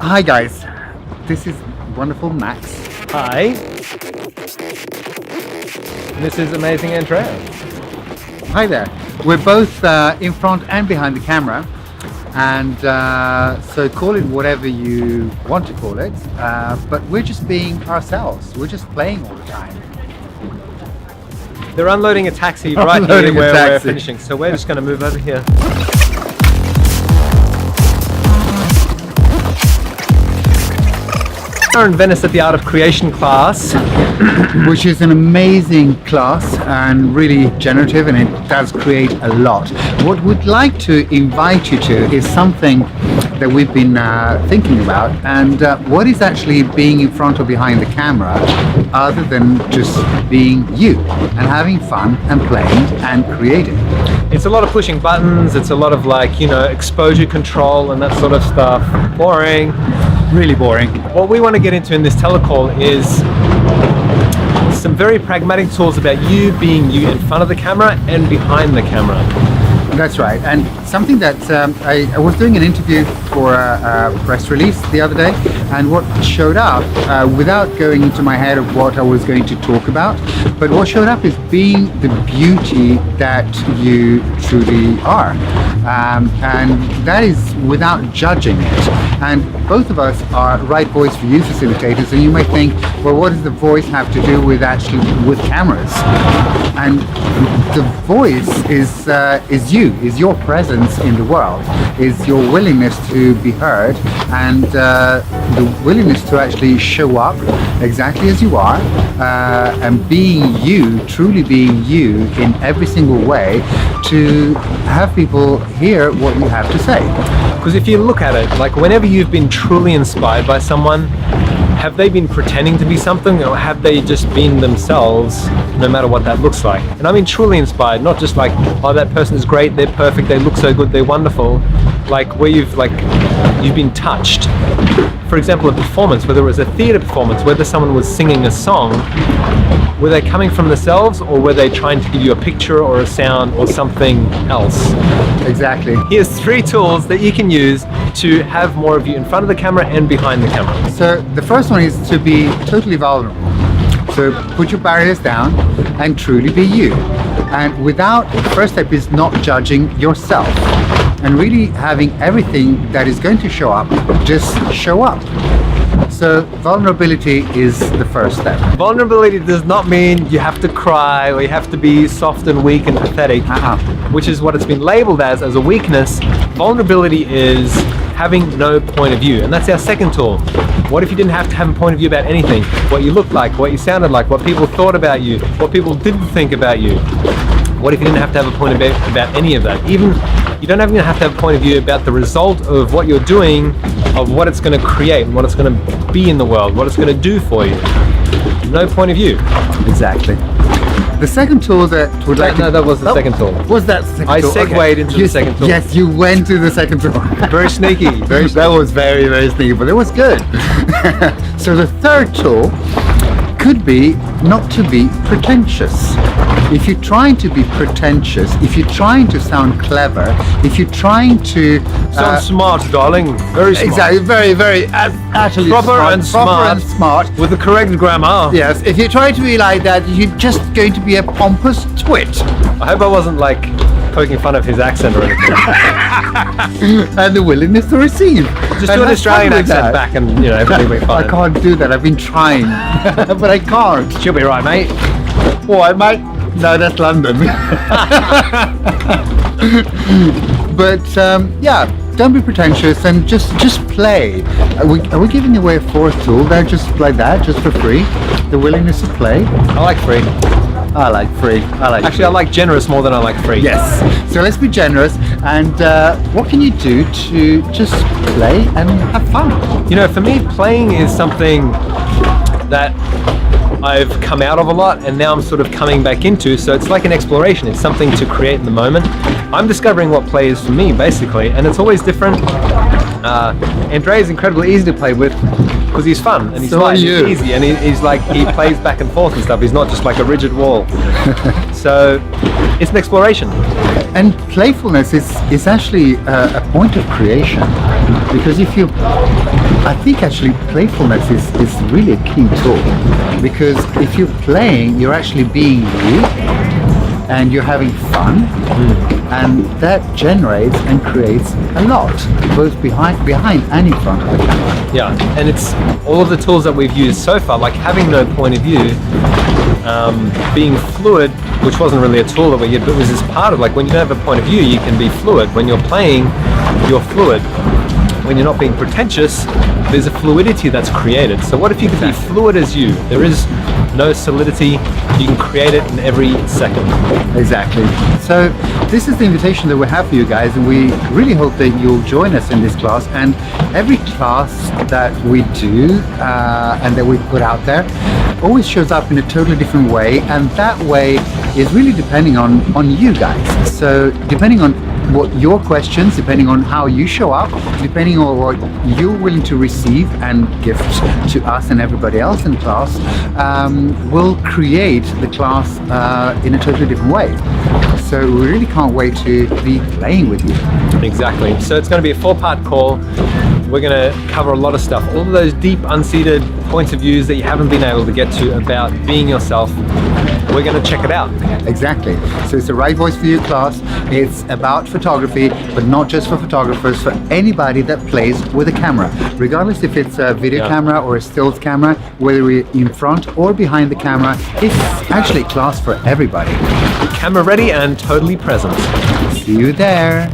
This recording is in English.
Hi guys, this is wonderful Max. Hi. This is Amazing Andreas. Hi there. We're both in front and behind the camera, and so call it whatever you want to call it, but we're just being ourselves. We're just playing all the time. They're unloading a taxi right Unloading here a where we're taxi. finishing, so we're just going to move over here. We're in Venice at the Art of Creation class. Which is an amazing class and really generative, and it does create a lot. What we'd like to invite you to is something that we've been thinking about, and what is actually being in front or behind the camera other than just being you and having fun and playing and creating. It's a lot of pushing buttons, it's a lot of exposure control and that sort of stuff. Boring. Really boring. What we want to get into in this telecall is some very pragmatic tools about you being you in front of the camera and behind the camera. That's right, and something that I was doing an interview for a press release the other day, and what showed up, without going into my head of what I was going to talk about, but what showed up is being the beauty that you truly are, and that is without judging it. And both of us are right voice for you facilitators, and you might think, well, what does the voice have to do with with cameras? And the voice is you, is your presence in the world, is your willingness to be heard, and the willingness to actually show up exactly as you are, and being you, truly being you in every single way, to have people hear what you have to say. Because if you look at it, like whenever you've been truly inspired by someone, have they been pretending to be something, or have they just been themselves, no matter what that looks like? And I mean truly inspired, not just like, oh, that person is great, they're perfect, they look so good, they're wonderful. Like where you've been touched. For example, a performance, whether it was a theater performance, whether someone was singing a song, were they coming from themselves, or were they trying to give you a picture or a sound or something else? Exactly. Here's 3 tools that you can use to have more of you in front of the camera and behind the camera. So the first one is to be totally vulnerable. So put your barriers down and truly be you. And the first step is not judging yourself, and really having everything that is going to show up just show up. So vulnerability is the first step. Vulnerability does not mean you have to cry or you have to be soft and weak and pathetic, which is what it's been labeled as a weakness. Vulnerability is having no point of view, and that's our second tool. What if you didn't have to have a point of view about anything? What you looked like, what you sounded like, what people thought about you, what people didn't think about you. What if you didn't have to have a point of view about any of that? Even you don't even have to have a point of view about the result of what you're doing, of what it's going to create and what it's going to be in the world, what it's going to do for you. No point of view. Exactly. The second tool that would like No, that was the second tool. Was that the second I tool? segued into the second tool. Yes, you went to the second tool. Very sneaky. That was very, very sneaky, but it was good. So the third tool could be not to be pretentious. If you're trying to be pretentious, if you're trying to sound clever, if you're trying to Sound smart, darling. Very smart. exactly, very, very actually Proper smart, and proper smart. and smart. With the correct grammar. Yes, if you're trying to be like that, you're just going to be a pompous twit. I hope I wasn't poking fun of his accent or anything. And the willingness to receive. Just And do an have Australian fun with accent that. back and everything will be fine. I can't do that. I've been trying, but I can't. She'll be right, mate. Why, mate? No, that's London. But yeah, don't be pretentious and just play. Are we giving away a fourth tool there? Just like that, just for free? The willingness to play. I like free. I like free. Actually, I like generous more than I like free. Yes. So let's be generous. And what can you do to just play and have fun? You know, for me, playing is something that I've come out of a lot and now I'm sort of coming back into, so it's like an exploration. It's something to create in the moment. I'm discovering what play is for me, basically, and it's always different. Andrea is incredibly easy to play with because he's fun and he's So light, are you. he's easy, and he plays back and forth and stuff. He's not just like a rigid wall. So it's an exploration. And playfulness is actually a point of creation, because if you I think actually playfulness is really a key tool, because if you're playing, you're actually being you and you're having fun, and that generates and creates a lot, both behind and in front of the camera. Yeah, and it's all of the tools that we've used so far, like having no point of view, being fluid, which wasn't really a tool that we did, but was as part of, like, when you don't have a point of view, you can be fluid. When you're playing, you're fluid. When you're not being pretentious, there's a fluidity that's created. So what if you could be fluid as you? There is no solidity. You can create it in every second. Exactly. So this is the invitation that we have for you guys, and we really hope that you'll join us in this class. And every class that we do and that we put out there always shows up in a totally different way, and that way is really depending on you guys. So depending on what your questions, depending on how you show up, depending on what you're willing to receive and gift to us and everybody else in class, will create the class in a totally different way. So we really can't wait to be playing with you. Exactly. So it's going to be a 4-part call. We're going to cover a lot of stuff, all of those deep, unseated points of views that you haven't been able to get to about being yourself. We're going to check it out. Exactly. So it's the Right Voice for You class. It's about photography, but not just for photographers, for anybody that plays with a camera, regardless if it's a video camera or a stills camera, whether we're in front or behind the camera. It's actually a class for everybody. Camera ready and totally present. See you there.